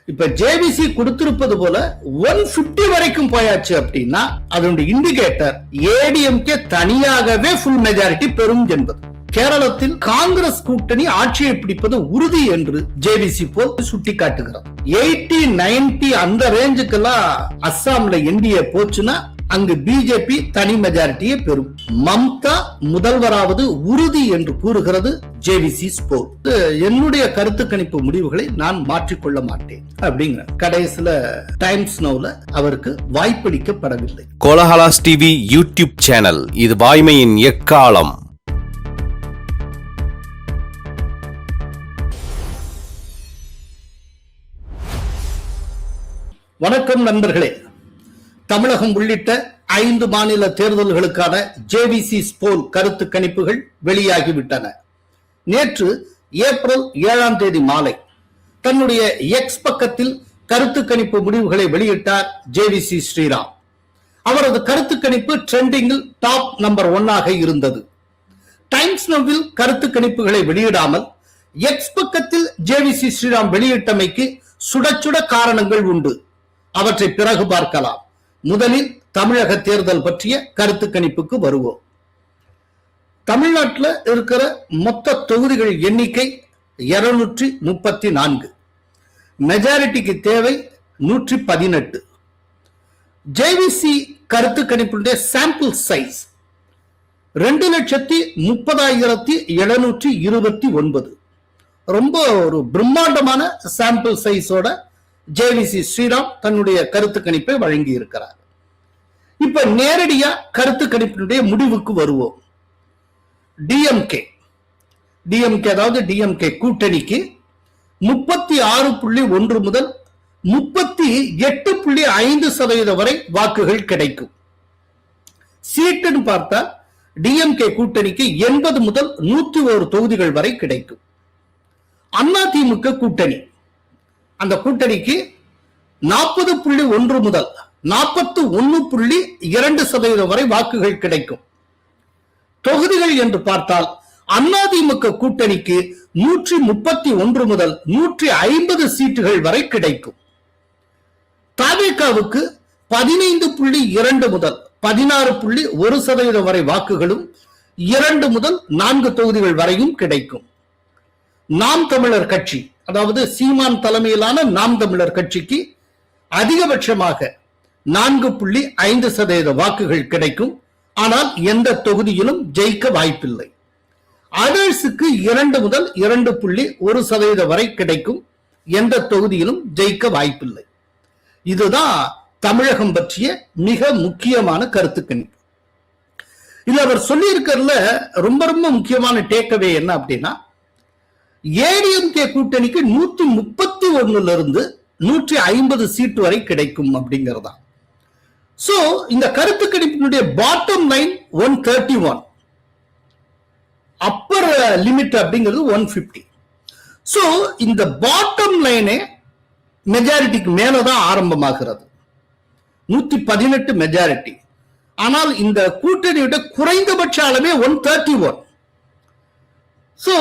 இப்ப ஜேவிசி கொடுத்திருப்பது போல 150 வரைக்கும் போயாச்சு அப்படின்னா அதனுடைய இண்டிகேட்டர் ஏடிஎம்கே தனியாகவே ஃபுல் மெஜாரிட்டி பெறும் என்பது. கேரளத்தில் காங்கிரஸ் கூட்டணி ஆட்சியை பிடிப்பது உறுதி என்று ஜேவிசி போல் சுட்டிக்காட்டுகிறது. 80-90 அந்த ரேஞ்சுக்கெல்லாம் அஸ்ஸாம்ல என்டிஏ போச்சுன்னா அங்கு பிஜேபி தனி மெஜாரிட்டியை பெறும். மம்தா முதல்வராவது உறுதி என்று கூறுகிறது ஜேவிசி ஸ்போல். என்னுடைய கருத்து கணிப்பு முடிவுகளை நான் மாற்றிக்கொள்ள மாட்டேன் அப்படிங்கிற கடைசியில டைம்ஸ் நவுல அவருக்கு வாய்ப்பளிக்கப்படவில்லை. கோலஹலாஸ் டிவி யூடியூப் சேனல், இது வாய்மையின் எக்காலம். வணக்கம் நண்பர்களே. தமிழகம் உள்ளிட்ட 5 மாநில தேர்தல்களுக்கான ஜேவிசி ஸ்போல் கருத்து கணிப்புகள் வெளியாகிவிட்டன. நேற்று ஏப்ரல் 7ஆம் தேதி மாலை தன்னுடைய எக்ஸ் பக்கத்தில் கருத்து கணிப்பு முடிவுகளை வெளியிட்டார் ஜேவிசி ஸ்ரீராம். அவரது கருத்து கணிப்பு ட்ரெண்டிங்கில் டாப் நம்பர் 1 இருந்தது. டைம்ஸ் நவ்வில் கருத்து கணிப்புகளை வெளியிடாமல் எக்ஸ் பக்கத்தில் ஜேவிசி ஸ்ரீராம் வெளியிட்டமைக்கு சுட சுட காரணங்கள் உண்டு. அவற்றை பிறகு பார்க்கலாம். முதலில் தமிழக தேர்தல் பற்றிய கருத்து கணிப்புக்கு வருவோம். தமிழ்நாட்டில் இருக்கிற மொத்த தொகுதிகள் எண்ணிக்கை 234. மெஜாரிட்டிக்கு தேவை 118. ஜேவிசி கருத்து கணிப்புடைய சாம்பிள் சைஸ் 2,30,729. ரொம்ப ஒரு பிரம்மாண்டமான சாம்பிள் சைஸோட ஜேவிசி ஸ்ரீராம் தன்னுடைய கருத்து கணிப்பை வழங்கி இருக்கிறார். இப்ப நேரடியா கருத்து கணிப்பினுடைய முடிவுக்கு வருவோம். டிஎம்கே அதாவது டிஎம்கே கூட்டணிக்கு 36.1 முதல் 38.5% வரை வாக்குகள் கிடைக்கும். சீட்டுன்னு பார்த்தா டிஎம்கே கூட்டணிக்கு 80 முதல் 101 தொகுதிகள் வரை கிடைக்கும். அதிமுக கூட்டணி, அந்த கூட்டணிக்கு 40.1 முதல் 41.2% வரை வாக்குகள் கிடைக்கும். தொகுதிகள் என்று பார்த்தால் அதிமுக கூட்டணிக்கு 131 முதல் 150 சீட்டுகள் வரை கிடைக்கும். தவிகவுக்கு 15.2 முதல் 16.1% வரை வாக்குகளும் 2 முதல் 4 தொகுதிகள் வரையும் கிடைக்கும். நாம் தமிழர் கட்சி, அதாவது சீமான் தலைமையிலான நாம் தமிழர் கட்சிக்கு அதிகபட்சமாக 4.5% வாக்குகள் கிடைக்கும். ஆனால் எந்த தொகுதியிலும் ஜெயிக்க வாய்ப்பில்லை. அதர்ஸுக்கு 2 முதல் 2.1% வரை கிடைக்கும். எந்த தொகுதியிலும் ஜெயிக்க வாய்ப்பில்லை. இதுதான் தமிழகம் பற்றிய மிக முக்கியமான கருத்து கணிப்பு. இதுல அவர் சொல்லி இருக்கிறதுல ரொம்ப ரொம்ப முக்கியமான டேக்அவே என்ன அப்படின்னா, ஏடிஎம்கே கூட்டணிக்கு 131 இருந்து 150 சீட்டு வரை கிடைக்கும் அப்படிங்கிறதா. சோ இந்த கருத்து கணிப்பினுடைய பாட்டம் லைன் 131, அப்பர் லிமிட் அப்படிங்கிறது 150. சோ இந்த பாட்டம் லைனே மெஜாரிட்டிக்கு மேலதான் ஆரம்பமாகிறது. 118 மெஜாரிட்டி. ஆனால் இந்த கூட்டணியோட குறைந்தபட்ச அளவே 131. சோ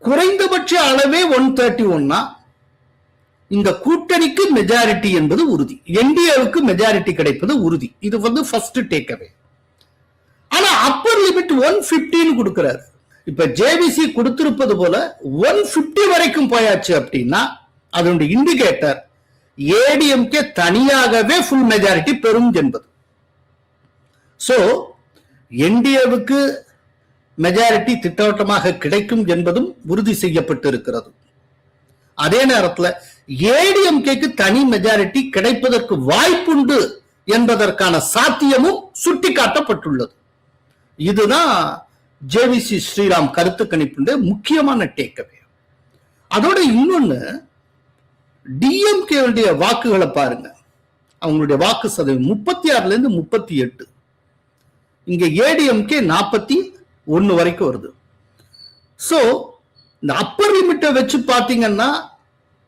குறைந்தபட்ச அளவே 131. இந்த கூட்டணிக்கு மெஜாரிட்டி என்பது உறுதி. என்டிஏவுக்கு மெஜாரிட்டி கிடைப்பது உறுதி. இது ஃபர்ஸ்ட் டேக் அவே. ஆனா அப்பர் லிமிட் 150 கொடுக்கிறார். இப்ப ஜேவிசி கொடுத்திருப்பது போல 150 வரைக்கும் போயாச்சு அப்படின்னா அதனுடைய இண்டிகேட்டர் ஏடிஎம்கே தனியாகவே ஃபுல் மெஜாரிட்டி பெறும் என்பது. சோ என்டிஏவுக்கு மெஜாரிட்டி திட்டவட்டமாக கிடைக்கும் என்பதும் உறுதி செய்யப்பட்டிருக்கிறது. அதே நேரத்தில் ஏடிஎம்கேக்கு தனி மெஜாரிட்டி கிடைப்பதற்கு வாய்ப்புண்டு என்பதற்கான சாத்தியமும் சுட்டிக்காட்டப்பட்டுள்ளது. இதுதான் ஜேவிசி ஸ்ரீராம் கருத்து கணிப்புடைய முக்கியமான டேக்அவே. அதோட இன்னொன்னு, டிஎம்கே வாக்குகளை பாருங்க. அவங்களுடைய வாக்கு சதவீதம் 36 இருந்து 38. இங்க ஏடிஎம்கே 41 வரைக்கும் வருது. சோ இந்த அப்பர் லிமிட்டை வச்சு பாத்தீங்கன்னா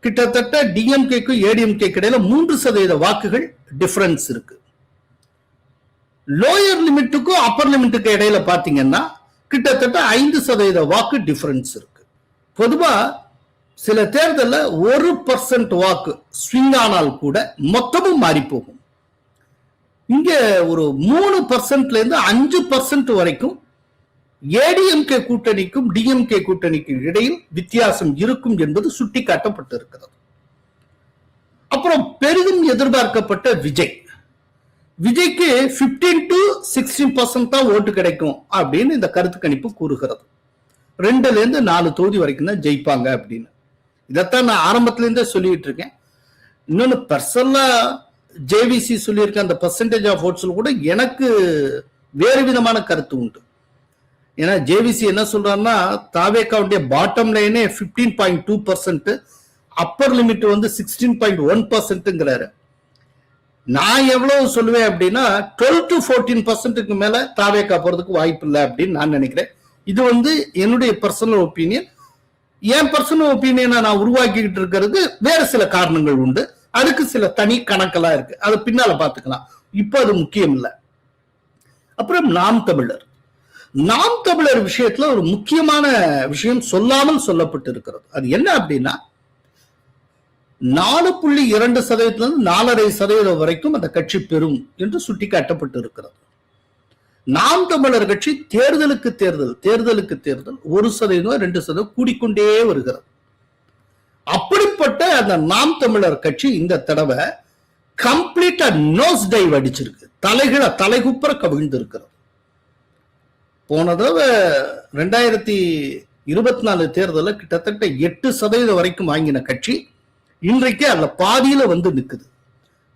கிட்டத்தட்ட டிஎம்கேக்கு ஏடிஎம்கே இடையில 3% வாக்குகள் டிஃபரன்ஸ் இருக்கு. லோயர் லிமிட்டுக்கும் அப்பர் லிமிட்டுக்கு இடையில பாத்தீங்கன்னா கிட்டத்தட்ட 5% வாக்கு டிஃபரன்ஸ் இருக்கு. பொதுவா சில தேர்தல்ல 1% வாக்கு ஸ்விங் ஆனால் கூட மொத்தமும் மாறி போகும். இங்க ஒரு 3%ல இருந்து 5% வரைக்கும் ஏடிஎம்கே கூட்டணிக்கும் டிஎம்கே கூட்டணிக்கும் இடையில் வித்தியாசம் இருக்கும் என்பது சுட்டிக்காட்டப்பட்டிருக்கிறது. அப்புறம் பெரிதும் எதிர்பார்க்கப்பட்ட விஜய்க்கு 15 to 16% தான் ஓட்டு கிடைக்கும் அப்படின்னு இந்த கருத்து கணிப்பு கூறுகிறது. 2ல இருந்து 4 தொகுதி வரைக்கும் தான் ஜெயிப்பாங்க அப்படின்னு. இதைத்தான் நான் ஆரம்பத்துல இருந்தே சொல்லிட்டு இருக்கேன். இன்னொன்னு பர்சனலா ஜேவிசி சொல்லியிருக்க அந்த பெர்சன்டேஜ் ஆஃப் ஓட்ஸ்ல கூட எனக்கு வேறு விதமான கருத்து உண்டு. ஏன்னா ஜேவிசி என்ன சொல்றாருன்னா தாவேக்காவுடைய பாட்டம் லைனே 15.2%, அப்பர் லிமிட் வந்து 16.1%ங்கிறாரு. நான் எவ்வளவு சொல்லுவேன் அப்படின்னா 12 to 14%க்கு மேல தாவேக்கா போறதுக்கு வாய்ப்பு இல்லை அப்படின்னு நான் நினைக்கிறேன். இது வந்து என்னுடைய பர்சனல் ஒப்பீனியன். என் பர்சனல் ஒப்பீனியனை நான் உருவாக்கிக்கிட்டு இருக்கிறது வேற சில காரணங்கள் உண்டு. அதுக்கு சில தனி கணக்கெல்லாம் இருக்கு, அது பின்னால பாத்துக்கலாம். இப்ப அது முக்கியம் இல்லை. அப்புறம் நாம் தமிழர் விஷயத்துல ஒரு முக்கியமான விஷயம் சொல்லாமல் சொல்லப்பட்டு இருக்கிறது. அது என்ன அப்படின்னா 4.2% 4.5% வரைக்கும் அந்த கட்சி பெறும் என்று சுட்டிக்காட்டப்பட்டு இருக்கிறது. நாம் தமிழர் கட்சி தேர்தலுக்கு தேர்தல் 1%, 2% கூடிக்கொண்டே வருகிறது. அப்படிப்பட்ட அந்த நாம் தமிழர் கட்சி இந்த தடவை கம்ப்ளீட்டா நோஸ் டைவ் அடிச்சிருக்கு, தலைகுப்புற கவிழ்ந்து இருக்கிறது. போன தடவை 2024 தேர்தலில் கிட்டத்தட்ட 8% வரைக்கும் வாங்கின கட்சி இன்றைக்கு அதுல பாதியில வந்து நிக்குது.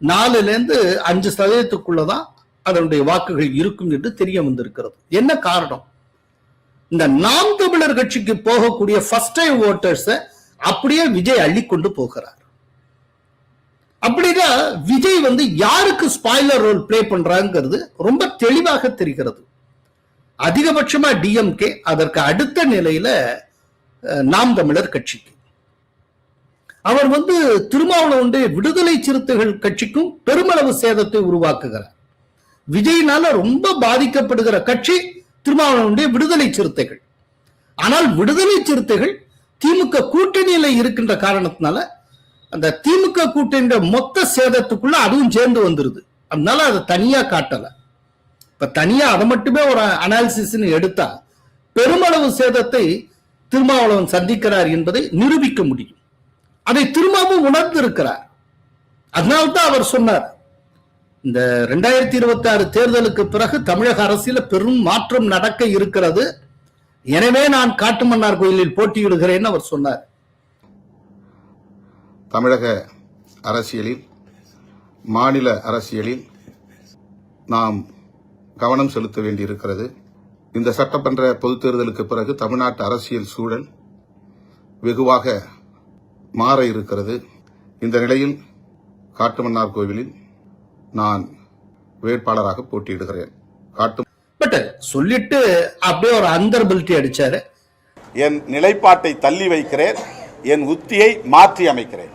4ல இருந்து 5%க்குள்ளதான் அதனுடைய வாக்குகள் இருக்கும் என்று தெரிய வந்திருக்கிறது. என்ன காரணம்? இந்த நாம் தமிழர் கட்சிக்கு போகக்கூடிய ஃபர்ஸ்ட் டைம் ஓட்டர்ஸ் அப்படியே விஜய் அள்ளி கொண்டு போகிறார். அப்படின்னா விஜய் வந்து யாருக்கு ஸ்பாய்லர் ரோல் பிளே பண்றாங்கிறது ரொம்ப தெளிவாக தெரிகிறது. அதிகபட்சமா டிஎம்கே, அதற்கு அடுத்த நிலையில நாம் தமிழர் கட்சிக்கு. அவர் வந்து திருமாவளவனுடைய விடுதலை சிறுத்தைகள் கட்சிக்கும் பெருமளவு சேதத்தை உருவாக்குகிறார். விஜயினால ரொம்ப பாதிக்கப்படுகிற கட்சி திருமாவளவனுடைய விடுதலை சிறுத்தைகள். ஆனால் விடுதலை சிறுத்தைகள் திமுக கூட்டணியில இருக்கின்ற காரணத்தினால அந்த திமுக கூட்டணியோட மொத்த சேதத்துக்குள்ள அதுவும் சேர்ந்து வந்துருது. அதனால அதை தனியா காட்டல. இப்ப தனியா அதை மட்டுமே ஒரு அனாலிசிஸ் எடுத்தா பெருமளவு சேதத்தை திருமாவளவன் சந்திக்கிறார் என்பதை நிரூபிக்க முடியும். அதை திரும்பவும் உணர்ந்து இருக்கிறார். அதனால்தான் அவர் சொன்னார், இந்த 2026 தேர்தலுக்கு பிறகு தமிழக அரசியல பெரும் மாற்றம் நடக்க இருக்கிறது, எனவே நான் காட்டுமன்னார் கோயிலில் போட்டியிடுகிறேன் அவர் சொன்னார். தமிழக அரசியலில், மாநில அரசியலில் நாம் கவனம் செலுத்த வேண்டியிருக்கிறது. இந்த சட்டமன்ற பொதுத் தேர்தலுக்கு பிறகு தமிழ்நாட்டு அரசியல் சூழல் வெகுவாக மாற இருக்கிறது. இந்த நிலையில் காட்டுமன்னார் கோவிலில் நான் வேட்பாளராக போட்டியிடுகிறேன். சொல்லிட்டு அப்படியே ஒரு அந்தர்பிலிட்டி அடிச்சாரு. என் நிலைப்பாட்டை தள்ளி வைக்கிறேன், என் உத்தியை மாற்றி அமைக்கிறேன்.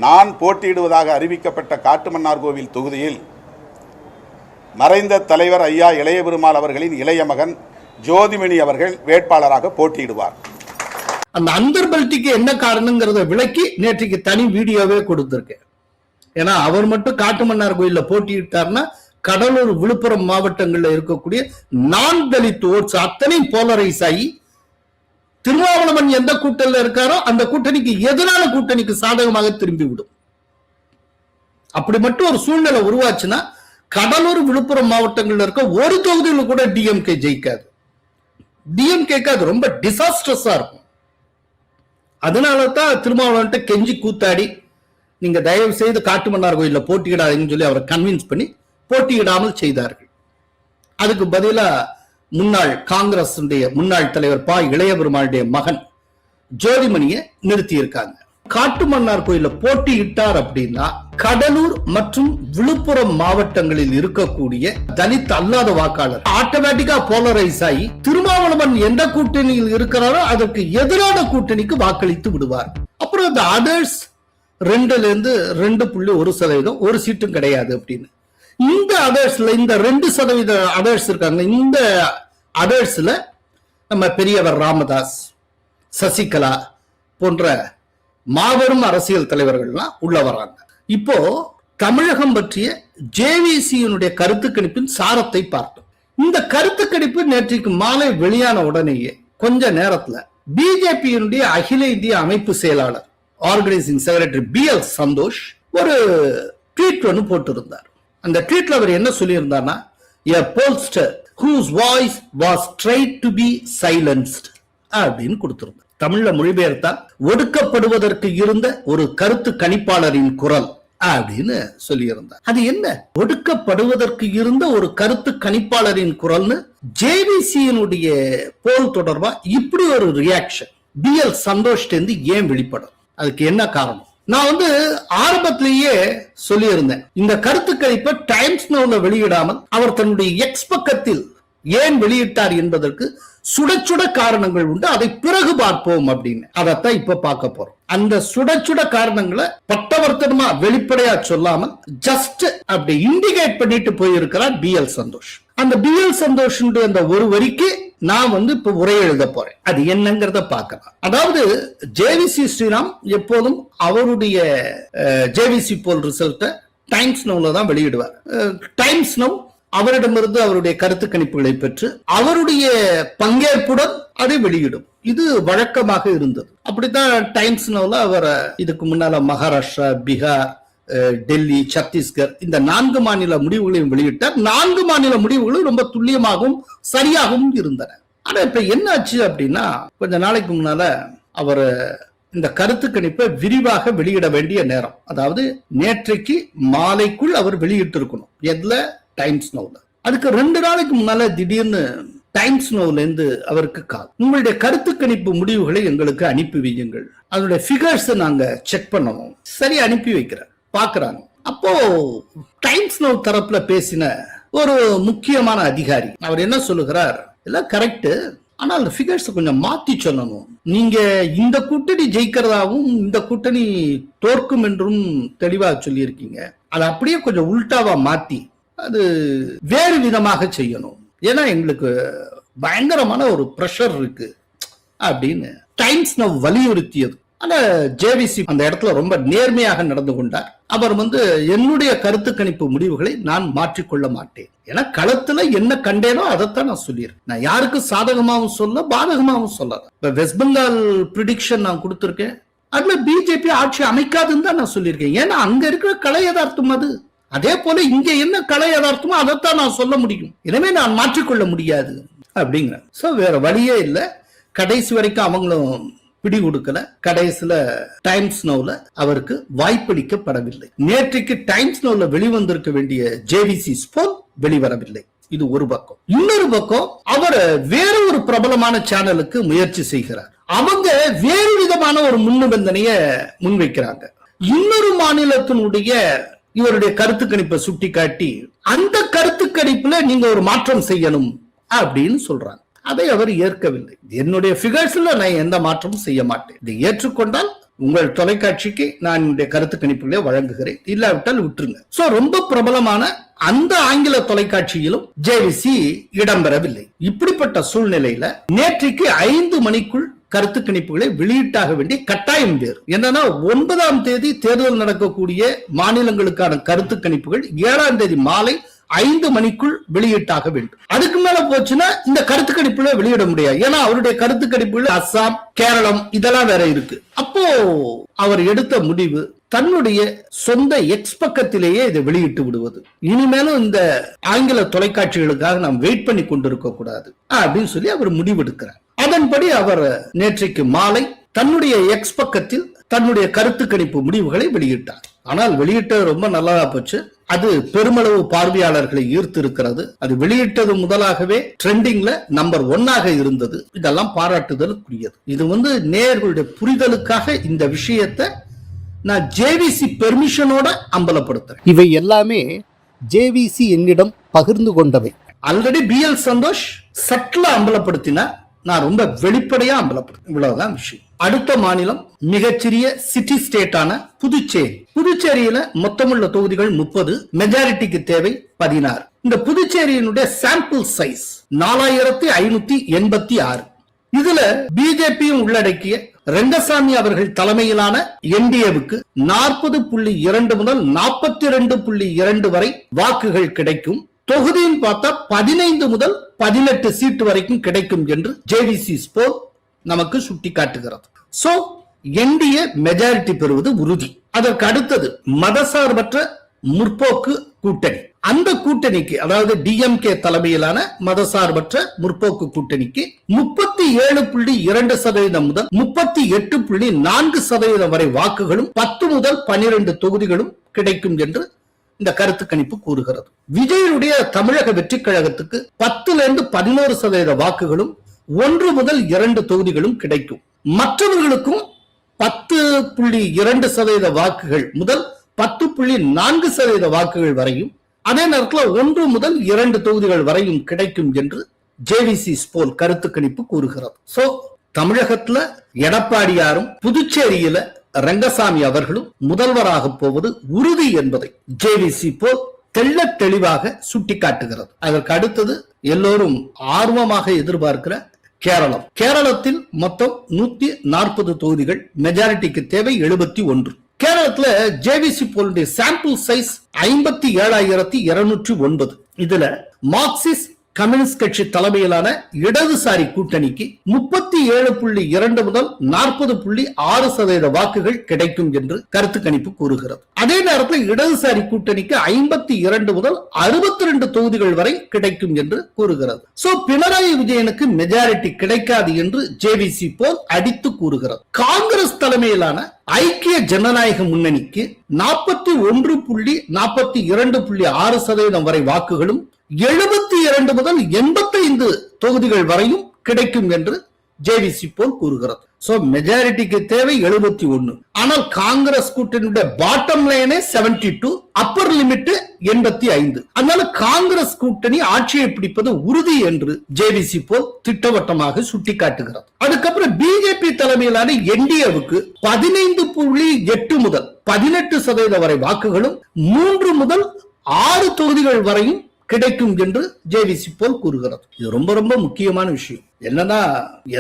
நான் போட்டியிடுவதாக அறிவிக்கப்பட்ட காட்டுமன்னார் கோவில் தொகுதியில் மறைந்த தலைவர் ஐயா இளைய பெருமாள் அவர்களின் இளைய மகன் ஜோதிமணி அவர்கள் வேட்பாளராக போட்டியிடுவார். அந்த அந்தர்பல்ட்டிக்கு என்ன காரணங்கிறத விளக்கி நேற்றைக்கு தனி வீடியோவே கொடுத்திருக்கேன். ஏன்னா அவர் மட்டும் காட்டுமன்னார் கோயில்ல போட்டியிட்டார்னா கடலூர், விழுப்புரம் மாவட்டங்கள்ல இருக்கக்கூடிய நான் தலித் ஓட்ஸ் அத்தனை போலரைஸ் ஆகி திருமாவளவன் எந்த கூட்டணியில இருக்காரோ அந்த கூட்டணிக்கு எதிரான கூட்டணிக்கு சாதகமாக திரும்பி விடும். அப்படி மட்டும் ஒரு சூழ்நிலை உருவாச்சுன்னா கடலூர், விழுப்புரம் மாவட்டங்கள்ல இருக்க ஒரு தொகுதியில் கூட டிஎம்கே ஜெயிக்காது. டிஎம்கேக்கு அது ரொம்ப டிசாஸ்டர்ஸா இருக்கும். அதனாலதான் திருமாவளவன்ட்ட கெஞ்சி கூத்தாடி நீங்க தயவு செய்து காட்டுமன்னார் கோயில்ல போட்டியிடாதீங்கன்னு சொல்லி அவரை கன்வின்ஸ் பண்ணி போட்டியிடாமல் செய்தார்கள். அதுக்கு பதிலா முன்னாள் காங்கிரஸ் முன்னாள் தலைவர் பா இளைய பெருமாளுடைய மகன் ஜோதிமணியை நிறுத்தி இருக்காங்க. காட்டுமன்னார் கோயில்ல போட்டியிட்டார் அப்படின்னா கடலூர் மற்றும் விழுப்புரம் மாவட்டங்களில் இருக்கக்கூடிய தலித் அல்லாத வாக்காளர் ஆட்டோமேட்டிக்கா போலரைஸ் ஆகி திருமாவளவன் எந்த கூட்டணியில் இருக்கிறாரோ அதற்கு எதிரான கூட்டணிக்கு வாக்களித்து விடுவார். அப்புறம் இந்த அதர்ஸ் 2ல இருந்து 2.1% ஒரு சீட்டும் கிடையாது அப்படின்னு. இந்த அதர்ஸ்ல இந்த 2% அதர்ஸ் இருக்காங்க. இந்த அதர்ஸ்ல நம்ம பெரியவர் ராமதாஸ், சசிகலா போன்ற மாபெரும் அரசியல் தலைவர்கள்லாம் உள்ள வராங்க. இப்போ தமிழகம் பற்றிய ஜேவிசியினுடைய கருத்து கணிப்பின் சாரத்தை பார்த்தோம். இந்த கருத்து கணிப்பு நேற்றைக்கு மாலை வெளியான உடனேயே கொஞ்ச நேரத்துல பிஜேபியினுடைய அகில இந்திய அமைப்பு செயலாளர் ஆர்கனைசிங் செக்ரட்டரி BL சந்தோஷ் ஒரு ட்வீட் ஒன்று போட்டிருந்தார். அந்த ட்வீட்ல அவர் என்ன சொல்லியிருந்தார்னா, a pollster whose voice was tried to be silenced அப்படின்னு கொடுத்திருந்தார். தமிழ்ல மொழிபெயர்த்தால் ஒடுக்கப்படுவதற்கு இருந்த ஒரு கருத்து கணிப்பாளரின் குரல் அப்படின்னு சொல்லியிருந்தார். அது என்ன ஒடுக்கப்படுவதற்கு இருந்த ஒரு கருத்து கணிப்பாளரின் குரல்னு ஜேவிசியினுடைய போல் தொடர்பா இப்படி ஒரு ரியாக்ஷன் BL சந்தோஷ் ஏன் வெளிப்படும்? அதுக்கு என்ன காரணம்? நான் ஆரம்பத்திலேயே சொல்லியிருந்தேன், இந்த கருத்து கணிப்பை டைம்ஸ் நவுல வெளியிடாமல் அவர் தன்னுடைய எக்ஸ் பக்கத்தில் ஏன் வெளியிட்டார் என்பதற்கு சுட சுட காரணங்கள் உண்டு, அதை பிறகு பார்ப்போம் அப்படின்னு. அதைத்தான் இப்ப பார்க்க போறோம். அந்த சுட சுட காரணங்களை பட்டவர்த்தனமா வெளிப்படையா சொல்லாமல் ஜஸ்ட் அப்படி இண்டிகேட் பண்ணிட்டு போயிருக்கிறார் BL சந்தோஷ். அந்த BL சந்தோஷ் அந்த ஒரு வரிக்கு நான் இப்ப உரை எழுத போறேன். அது என்னங்கிறத பார்க்கலாம். அதாவது ஜேவிசி ஸ்ரீராம் எப்போதும் அவருடைய ஜேவிசி போல் ரிசல்ட்டை டைம்ஸ் நவுல தான் வெளியிடுவார். டைம்ஸ் நவ் அவரிடமிருந்து அவருடைய கருத்து கணிப்புகளை பெற்று அவருடைய பங்கேற்புடன் அதை வெளியிடும். இது வழக்கமாக இருந்தது. அப்படித்தான் டைம்ஸ் நவுல அவர் இதுக்கு முன்னால மகாராஷ்டிரா, பீகார், டெல்லி, சத்தீஸ்கர் இந்த 4 மாநில முடிவுகளையும் வெளியிட்டார். 4 மாநில முடிவுகளும் ரொம்ப துல்லியமாகவும் சரியாகவும் இருந்தன. ஆனா இப்ப என்ன ஆச்சு அப்படின்னா, கொஞ்ச நாளைக்கு முன்னால அவர் இந்த கருத்து கணிப்பை விரிவாக வெளியிட வேண்டிய நேரம், அதாவது நேற்றைக்கு மாலைக்குள் அவர் வெளியிட்டு இருக்கணும். எதுல? டைம்ஸ் நவுல. அதுக்கு 2 நாளைக்கு முன்னால திடீர்னு டைம்ஸ் நவுல இருந்து அவருக்கு கால், உங்களுடைய கருத்து கணிப்பு முடிவுகளை எங்களுக்கு அனுப்பி வையுங்கள், அதனுடைய ஃபிகர்ஸ் நாங்க செக் பண்ணணும். சரி, அனுப்பி வைக்கிறார். பாக்குறாங்க. அப்போ டைம்ஸ் நவ் தரப்புல பேசின ஒரு முக்கியமான அதிகாரி அவர் என்ன சொல்லுகிறார், எல்லாம் கரெக்ட், ஆனால் அந்த ஃபிகர்ஸ் கொஞ்சம் மாத்தி சொல்லணும். நீங்க இந்த கூட்டணி ஜெயிக்கிறதாவும் இந்த கூட்டணி தோற்கும் என்றும் தெளிவா சொல்லியிருக்கீங்க. அதை அப்படியே கொஞ்சம் உல்டாவா மாத்தி அது வேறு விதமாக செய்யணும். ஏன்னா எங்களுக்கு பயங்கரமான ஒரு பிரஷர் இருக்கு அப்படின்னு டைம்ஸ் நவ் வலியுறுத்தியது. ஆனா ஜேவிசி அந்த இடத்துல ரொம்ப நேர்மையாக நடந்து கொண்டார். அவர் என்னுடைய கருத்து கணிப்பு முடிவுகளை நான் மாற்றிக்கொள்ள மாட்டேன். ஏன்னா களத்துல என்ன கண்டேனோ அதைத்தான் நான் சொல்லியிருக்கேன். நான் யாருக்கும் சாதகமாகவும் சொல்ல பாதகமாகவும் சொல்லாத. இப்ப வெஸ்ட் பெங்கால் ப்ரிடிக்ஷன் நான் கொடுத்திருக்கேன். அதுல பிஜேபி ஆட்சி அமைக்காதுன்னு தான் நான் சொல்லியிருக்கேன். ஏன்னா அங்க இருக்கிற கலை யதார்த்தம் அது. அதே போல இங்க என்ன கலை யதார்த்தமோ அதைத்தான் நான் சொல்ல முடியும். எனவே நான் மாற்றிக்கொள்ள முடியாது அப்படிங்கிற. சோ வேற வழியே இல்லை. கடைசி வரைக்கும் அவங்களும் பிடி கொடுக்கல. கடைசியில டைம்ஸ் நவுல அவருக்கு வாய்ப்பளிக்கப்படவில்லை. நேற்றைக்கு டைம்ஸ் நவுல வெளிவந்திருக்க வேண்டிய ஜேவிசி ஸ்போன் வெளிவரவில்லை. இது ஒரு பக்கம். இன்னொரு பக்கம் அவர் வேற ஒரு பிரபலமான சேனலுக்கு முயற்சி செய்கிறார். அவங்க வேறு விதமான ஒரு முன்னிபந்தனைய முன்வைக்கிறாங்க. இன்னொரு மாநிலத்தினுடைய இவருடைய கருத்து கணிப்பை சுட்டி காட்டி அந்த கருத்து கணிப்புல நீங்க ஒரு மாற்றம் செய்யணும் அப்படின்னு சொல்றாங்க. அதை அவர் ஏற்கவில்லை. என்னுடைய ஃபிகர்ஸ்ல நான் எந்த மாற்றமும் செய்ய மாட்டேன். இதை ஏற்றுக்கொண்டால் உங்கள் தொலைக்காட்சிக்கு நான் என்னுடைய கருத்து கணிப்புகளை வழங்குகிறேன், இல்லாவிட்டால் விட்டுருங்க. சோ ரொம்ப பிரபலமான அந்த ஆங்கில தொலைக்காட்சியிலும் ஜேவிசி இடம்பெறவில்லை. இப்படிப்பட்ட சூழ்நிலையில நேற்றைக்கு 5 மணிக்குள் கருத்து கணிப்புகளை வெளியிட்டாக வேண்டிய கட்டாயம் வேறு. என்னன்னா 9ஆம் தேதி தேர்தல் நடக்கக்கூடிய மாநிலங்களுக்கான கருத்து கணிப்புகள் 7ஆம் தேதி மாலை 5 மணிக்குள் வெளியிட்டாக வேண்டும். அதுக்கு மேல போச்சுன்னா இந்த கருத்து கணிப்புல வெளியிட முடியாது. ஏன்னா அவருடைய கருத்து கணிப்புகள் அஸ்ஸாம், கேரளம் இதெல்லாம் வேற இருக்கு. அப்போ அவர் எடுத்த முடிவு தன்னுடைய சொந்த எக்ஸ் பக்கத்திலேயே இதை வெளியிட்டு விடுவது. இனிமேலும் இந்த ஆங்கில தொலைக்காட்சிகளுக்காக நாம் வெயிட் பண்ணி கொண்டிருக்க கூடாது அப்படின்னு சொல்லி அவர் முடிவெடுக்கிறார். அதன்படி அவர் நேற்றைக்கு மாலை தன்னுடைய எக்ஸ் பக்கத்தில் தன்னுடைய கருத்து கணிப்பு முடிவுகளை வெளியிட்டார். ஆனால் வெளியிட்டது ரொம்ப நல்லதா போச்சு. அது பெருமளவு பார்வையாளர்களை ஈர்த்து இருக்கிறது. அது வெளியிட்டது முதலாகவே ட்ரெண்டிங்ல நம்பர் 1ஆக இருந்தது. இதெல்லாம் பாராட்டுதலுக்குரியது. இது நேயர்களுடைய புரிதலுக்காக இந்த விஷயத்தை நான் ஜேவிசி பெர்மிஷனோட அம்பலப்படுத்துறேன். இவை எல்லாமே ஜேவிசி என்னிடம் பகிர்ந்து கொண்டவை. ஆல்ரெடி BL சந்தோஷ் சட்ல அம்பலப்படுத்தினா, நான் ரொம்ப வெளிப்படையா அம்பலப்படுத்தேன். இவ்வளவுதான் விஷயம். அடுத்த மாநிலம் மிகச்சிறிய சிட்டி ஸ்டேட்டான புதுச்சேரி. புதுச்சேரியில மொத்தமுள்ள தொகுதிகள் 30, மெஜாரிட்டிக்கு தேவை 16. இந்த புதுச்சேரியினுடைய சாம்பிள் சைஸ் 4586. இதுல பிஜேபியும் உள்ளடக்கிய ரெங்கசாமி அவர்கள் தலைமையிலான என்டிஏவுக்கு 40.2 முதல் 42.2 வரை வாக்குகள் கிடைக்கும். தொகுதியின் பார்த்தா 15 முதல் 18 சீட்டு வரைக்கும் கிடைக்கும் என்று ஜேவிசி ஸ்போல் நமக்கு சுட்டி காட்டுகிறது. சோ என்டிஏ மெஜாரிட்டி பெறுவது உறுதி. அதற்கு அடுத்தது மதசார்பற்ற முற்போக்கு கூட்டணி. அந்த கூட்டணிக்கு, அதாவது டிஎம்கே தலைமையிலான மதசார்பற்ற முற்போக்கு கூட்டணிக்கு 37.2% முதல் 38.4% வரை வாக்குகளும் 10 முதல் 12 தொகுதிகளும் கிடைக்கும் என்று இந்த கருத்து கணிப்பு கூறுகிறது. விஜயனுடைய தமிழக வெற்றி கழகத்துக்கு 10லிருந்து 11% வாக்குகளும் 1 முதல் 2 தொகுதிகளும் கிடைக்கும். மற்றவர்களுக்கும் 10.2% வாக்குகள் முதல் 10.4% வாக்குகள் வரையும், அதே நேரத்தில் 1 முதல் 2 தொகுதிகள் வரையும் கிடைக்கும் என்று ஜேவிசி ஸ்போல் கருத்து கணிப்பு கூறுகிறது. சோ தமிழகத்துல எடப்பாடியாரும் புதுச்சேரியில ரங்கசாமி அவர்களும் முதல்வராக போவது உறுதி என்பதை ஜேவிசி போல் தெள்ள தெளிவாக சுட்டிக்காட்டுகிறது. அதற்கு அடுத்தது எல்லோரும் ஆர்வமாக எதிர்பார்க்கிற கேரளம். கேரளத்தில் மொத்தம் 140 தொகுதிகள், மெஜாரிட்டிக்கு தேவை 71. கேரளத்துல ஜேவிசி போலுடைய சாம்பிள் சைஸ் 57,209. இதுல மார்க்சிஸ்ட் கம்யூனிஸ்ட் கட்சி தலைமையிலான இடதுசாரி கூட்டணிக்கு 37.2 முதல் 40.6% வாக்குகள் கிடைக்கும் என்று கருத்து கணிப்பு கூறுகிறது. அதே நேரத்தில் இடதுசாரி கூட்டணிக்கு 52 முதல் 62 தொகுதிகள் வரை கிடைக்கும் என்று கூறுகிறது. சோ பினராயி விஜயனுக்கு மெஜாரிட்டி கிடைக்காது என்று ஜேவிசி போல் அடித்து கூறுகிறது. காங்கிரஸ் தலைமையிலான ஐக்கிய ஜனநாயக முன்னணிக்கு 41.42.6% வரை வாக்குகளும் 72 முதல் 85 தொகுதிகள் வரையும் கிடைக்கும் என்று ஜேவிசி போல் கூறுகிறது. சோ மெஜாரிட்டிக்கு தேவை 71. ஆனால் காங்கிரஸ் கூட்டணியுடைய பாட்டம் லைனே 72, அப்பர் லிமிட் 85. அதனால காங்கிரஸ் கூட்டணி ஆட்சியை பிடிப்பது உறுதி என்று ஜேவிசி போல் திட்டவட்டமாக சுட்டிக்காட்டுகிறது. அதுக்கப்புறம் பிஜேபி தலைமையிலான என்டிஏவுக்கு 15.8 முதல் 18% வரை வாக்குகளும் 3 முதல் 6 தொகுதிகள் வரையும் கிடைக்கும் என்று ஜேவிசி போல் கூறுகிறது. இது ரொம்ப ரொம்ப முக்கியமான விஷயம். என்னன்னா,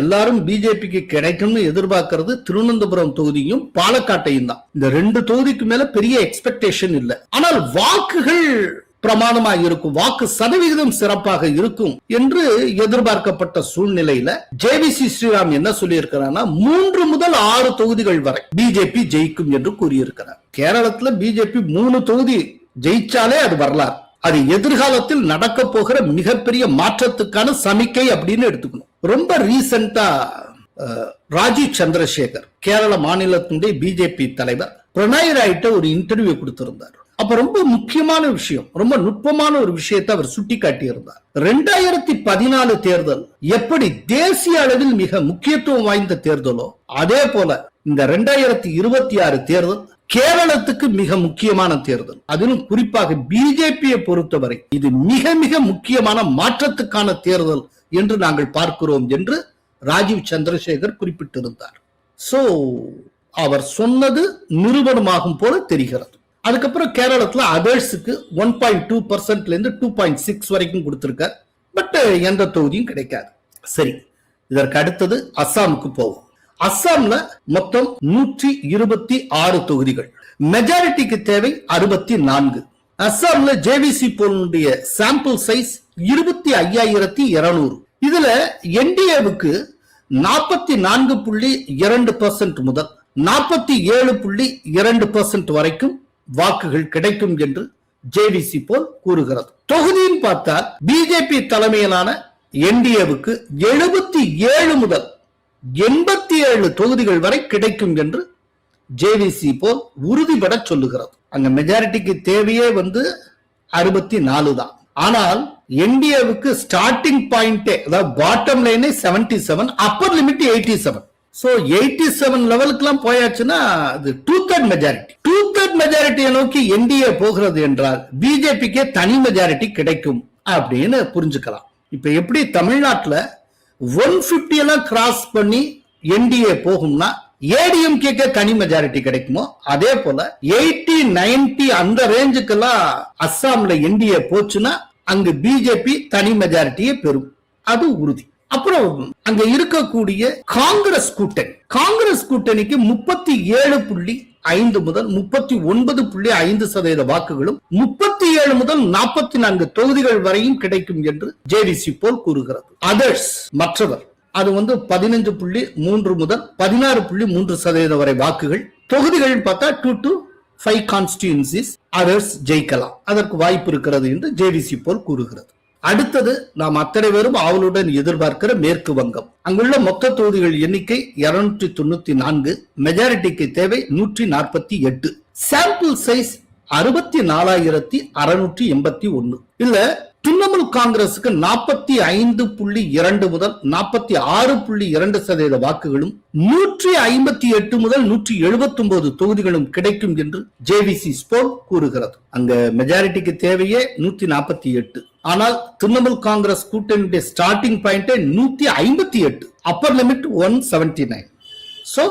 எல்லாரும் பிஜேபிக்கு கிடைக்கும்னு எதிர்பார்க்கிறது திருவனந்தபுரம் தொகுதியும் பாலக்காட்டையும் தான். இந்த 2 தொகுதிக்கு மேல பெரிய எக்ஸ்பெக்டேஷன் இல்லை. ஆனால் வாக்குகள் பிரமாதமாக இருக்கும், வாக்கு சதவிகிதம் சிறப்பாக இருக்கும் என்று எதிர்பார்க்கப்பட்ட சூழ்நிலையில ஜேவிசி ஸ்ரீராம் என்ன சொல்லியிருக்கிறார், 3 முதல் 6 தொகுதிகள் வரை பிஜேபி ஜெயிக்கும் என்று கூறியிருக்கிறார். கேரளத்துல பிஜேபி 3 தொகுதி ஜெயிச்சாலே அது வரலாறு. அது எதிர்காலத்தில் நடக்க போகிற மிகப்பெரிய மாற்றத்துக்கான சமிக்கை அப்படின்னு எடுத்துக்கணும். ரொம்ப ரீசெண்டா ராஜீவ் சந்திரசேகர் கேரள மாநிலத்தினுடைய பிஜேபி தலைவர் பிரணாய் ராய்ட்ட ஒரு இன்டர்வியூ கொடுத்திருந்தார். அப்ப ரொம்ப முக்கியமான விஷயம், ரொம்ப நுட்பமான ஒரு விஷயத்தை அவர் சுட்டி காட்டியிருந்தார். 2014 தேர்தல் எப்படி தேசிய அளவில் மிக முக்கியத்துவம் வாய்ந்த தேர்தலோ அதே போல இந்த 2026 தேர்தல் கேரளத்துக்கு மிக முக்கியமான தேர்தல். அதிலும் குறிப்பாக பிஜேபியை பொறுத்தவரை இது மிக மிக முக்கியமான மாற்றத்துக்கான தேர்தல் என்று நாங்கள் பார்க்கிறோம் என்று ராஜீவ் சந்திரசேகர் குறிப்பிட்டிருந்தார். சோ அவர் சொன்னது நிரூபணமாகும் போல தெரிகிறது. அதுக்கப்புறம் கேரளத்துல அதர்ஸுக்கு 1.2% இருந்து 2.6 வரைக்கும் கொடுத்திருக்கார். பட் எந்த தொகுதியும் கிடைக்காது. சரி, இதற்கு அடுத்தது அஸ்ஸாமுக்கு போவோம். அஸ்ஸாம்ல மொத்தம் 126 தொகுதிகள், மெஜாரிட்டிக்கு தேவை 64. அஸ்ஸாம்ல ஜேவிசி போலுடைய சாம்பிள் சைஸ் 25,200. இதுல என்டிஏவுக்கு 44.2% முதல் 47.2% வரைக்கும் வாக்குகள் கிடைக்கும் என்று ஜேவிசி போல் கூறுகிறது. தொகுதியின் பார்த்தால் பிஜேபி தலைமையிலான என்டிஏவுக்கு 77 முதல் 87 தொகுதிகள் வரை கிடைக்கும் என்று ஜேவிசி போல் உறுதிபட சொல்லுகிறது. அங்க மெஜாரிட்டிக்கு தேவையே 64 தான். ஆனால் என்டிஏவுக்கு ஸ்டார்டிங் பாயிண்டே, அதாவது பாட்டம் லைனே 77, அப்பர் லிமிட் 87. சோ 87 லெவலுக்குலாம் போயாச்சுன்னா அது 2/3 மெஜாரிட்டி. 2/3 மெஜாரிட்டியை நோக்கி என்டிஏ போகிறது என்றால் பிஜேபிக்கே தனி மெஜாரிட்டி கிடைக்கும் அப்படின்னு புரிஞ்சுக்கலாம். இப்ப எப்படி தமிழ்நாட்டுல 150 எல்லாம் கிராஸ் பண்ணி என்டிஏ போகும்னா ஏடிஎம்கே தனி மெஜாரிட்டி கிடைக்குமோ அதே போல 80, 90 அந்த ரேஞ்சுக்கெல்லாம் அஸ்ஸாம்ல என்டிஏ போச்சுன்னா அங்கு பிஜேபி தனி மெஜாரிட்டியை பெறும், அது உறுதி. அப்புறம் அங்க இருக்கக்கூடிய காங்கிரஸ் கூட்டணிக்கு 37.5 முதல் 39.5% வாக்குகளும் 37 முதல் 44 தொகுதிகள் வரையும் கிடைக்கும் என்று ஜேவிசி போல் கூறுகிறது. அதர்ஸ் மற்றவர் அது 15.3 முதல் 16.3% வரை வாக்குகள். தொகுதிகள் பார்த்தா 2 to 5 கான்ஸ்டிட்யூன்சிஸ் அதர்ஸ் ஜெயிக்கலாம், அதற்கு வாய்ப்பு இருக்கிறது என்று ஜேவிசி போல் கூறுகிறது. அடுத்தது நாம் அத்தனை பேரும் ஆவலுடன் எதிர்பார்க்கிற மேற்கு வங்கம். அங்குள்ள மொத்த தொகுதிகள் எண்ணிக்கை 294, மெஜாரிட்டிக்கு தேவை 148, சாம்பிள் சைஸ் 64,681. இல்ல திரிணாமுல் காங்கிரசுக்கு 45.2 முதல் 46.2% வாக்குகளும் 158 முதல் 179 தொகுதிகளும் கிடைக்கும் என்று ஜேவிசி போல் கூறுகிறது. அங்க மெஜாரிட்டிக்கு தேவையே 148. ஆனால் திரிணாமுல் காங்கிரஸ் கூட்டணியுடைய starting point 158, upper limit 179. So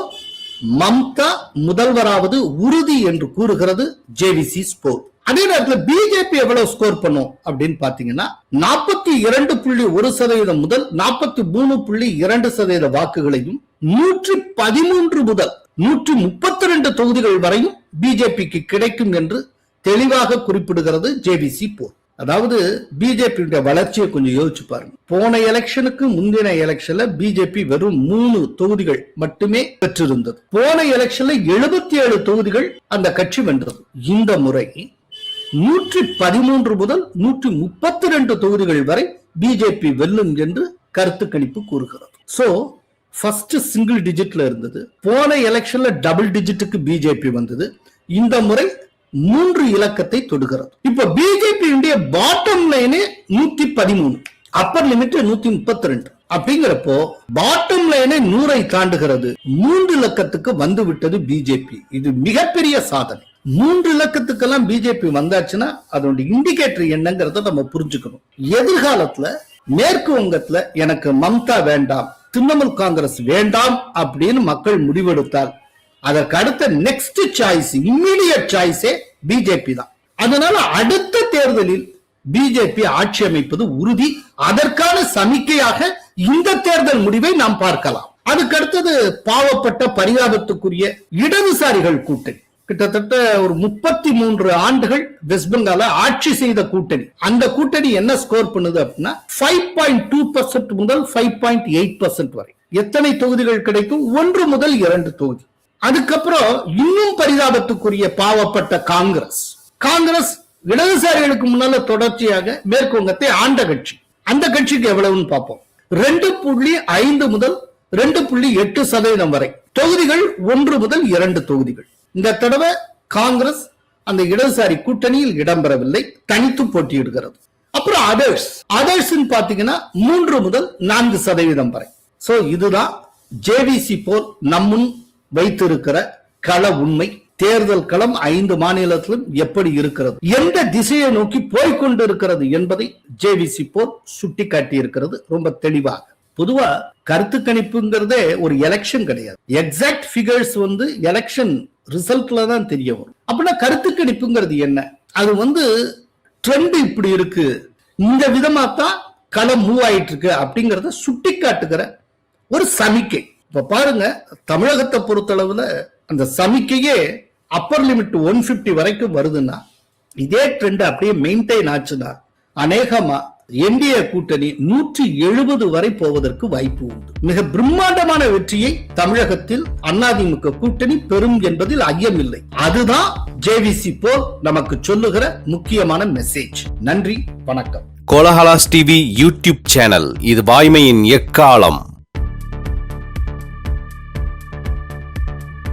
Mamata முதல்வராவது உறுதி என்று கூறுகிறது ஜேவிசி போல். அதே நேரத்தில் பிஜேபி எவ்வளவு ஸ்கோர் பண்ணும் அப்படின்னு பாத்தீங்கன்னா 42.1% முதல் 43.2% வாக்குகளையும் 113 முதல் 132 தொகுதிகள் வரையும் பிஜேபிக்கு கிடைக்கும் என்று தெளிவாக குறிப்பிடுகிறது ஜேவிசி போல். அதாவது பிஜேபியுடைய வளர்ச்சியை கொஞ்சம் யோசிச்சு பாருங்க. போன எலெக்ஷனுக்கு முந்தின எலெக்ஷன்ல பிஜேபி வெறும் 3 தொகுதிகள் மட்டுமே பெற்றிருந்தது. போன எலெக்ஷன்ல 77 தொகுதிகள் அந்த கட்சி வென்றது. இந்த முறை 113 முதல் 132 தொகுதிகள் வரை பிஜேபி வெல்லும் என்று கருத்து கணிப்பு கூறுகிறது. சோ ஃபர்ஸ்ட் சிங்கிள் டிஜிட்ல இருந்தது, போன எலெக்ஷன்ல டபுள் டிஜிட்டுக்கு பிஜேபி வந்தது. இந்த முறை 3 இலக்கத்தை தொடுகிறது. இப்ப பிஜேபி பாட்டம் லைனே 113, அப்பர் லிமிட் 132. அப்படிங்கிறப்போ பாட்டம் லைனே 100 தாண்டுகிறது. 3 இலக்கத்துக்கு வந்து விட்டது பிஜேபி. இது மிகப்பெரிய சாதனை. 3 இலக்கத்துக்கெல்லாம் பிஜேபி வந்தாச்சுன்னா அதோட இண்டிகேட்டர் என்னங்கிறத நம்ம புரிஞ்சுக்கணும். எதிர்காலத்துல மேற்கு வங்கத்துல எனக்கு மம்தா வேண்டாம், திரிணாமுல் காங்கிரஸ் வேண்டாம் அப்படின்னு மக்கள் முடிவெடுத்தால் அதற்கு அடுத்த நெக்ஸ்ட் சாய்ஸ், இம்மீடியட் சாய்ஸே பிஜேபி தான். அதனால அடுத்த தேர்தலில் பிஜேபி ஆட்சி அமைப்பது உறுதி. அதற்கான சமிக்கையாக இந்த தேர்தல் முடிவை நாம் பார்க்கலாம். அதுக்கு அடுத்தது பாவப்பட்ட பரிதாபத்துக்குரிய இடதுசாரிகள் கூட்டணி. கிட்டத்தட்ட ஒரு 33 ஆண்டுகள் வெஸ்ட் பெங்கால ஆட்சி செய்த கூட்டணி. அந்த கூட்டணி என்ன ஸ்கோர் பண்ணுது அப்படின்னா 5.2% முதல் 5.8% வரை. எத்தனை தொகுதிகள் கிடைக்கும்? 1 முதல் 2 தொகுதி. அதுக்கப்புறம் இன்னும் பரிதாபத்துக்குரிய பாவப்பட்ட காங்கிரஸ் இடதுசாரிகளுக்கு முன்னால தொடர்ச்சியாக மேற்கு வங்கத்தை ஆண்ட கட்சி. அந்த கட்சிக்கு எவ்வளவுன்னு பார்ப்போம். 2.5 முதல் 2.8% வரை தொகுதிகள், 1 முதல் 2 தொகுதிகள். இந்த தடவை காங்கிரஸ் அந்த இடதுசாரி கூட்டணியில் இடம்பெறவில்லை, தனித்து போட்டியிடுகிறது. அப்புறம் அதர்ஸ் பாத்தீங்கன்னா 3 முதல் 4% வரை. சோ இதுதான் ஜேவிசி போல் நம்முன் வைத்திருக்கிற கள உண்மை. தேர்தல் களம் 5 மாநிலத்திலும் எப்படி இருக்கிறது, எந்த திசையை நோக்கி போய்கொண்டிருக்கிறது என்பதை ஜேவிசி போல் சுட்டிக்காட்டி இருக்கிறது ரொம்ப தெளிவாக. பொதுவா கருத்து கணிப்புங்கிறதே ஒரு எலெக்ஷன் கிடையாது. எக்ஸாக்ட் ஃபிகர்ஸ் எலெக்ஷன் ரிசல்ட்ல தான் தெரிய வரும். அப்படின்னா கருத்து கணிப்புங்கிறது என்ன? அது ட்ரெண்ட் இப்படி இருக்கு, இந்த விதமா தான் களம் மூவ் ஆயிட்டு இருக்கு அப்படிங்கறத சுட்டி காட்டுகிற ஒரு சமிக்கை. இப்ப பாருங்க, தமிழகத்தை பொறுத்தளவுல அந்த சமிக்கையே அப்பர் லிமிட் 150 வரைக்கும் வருதுன்னா, இதே ட்ரெண்ட் அப்படியே மெயின்டைன் ஆச்சுன்னா அநேகமா என்டிஏ கூட்டணி 170 வரை போவதற்கு வாய்ப்பு உண்டு. மிக பிரம்மாண்டமான வெற்றியை தமிழகத்தில் அதிமுக கூட்டணி பெறும் என்பதில் ஐயமில்லை. அதுதான் ஜேவிசி போல் நமக்கு சொல்லுகிற முக்கியமான மெசேஜ். நன்றி, வணக்கம். கோலஹலாஸ் டிவி யூடியூப் சேனல், இது வாய்மையின் எக்காலம்.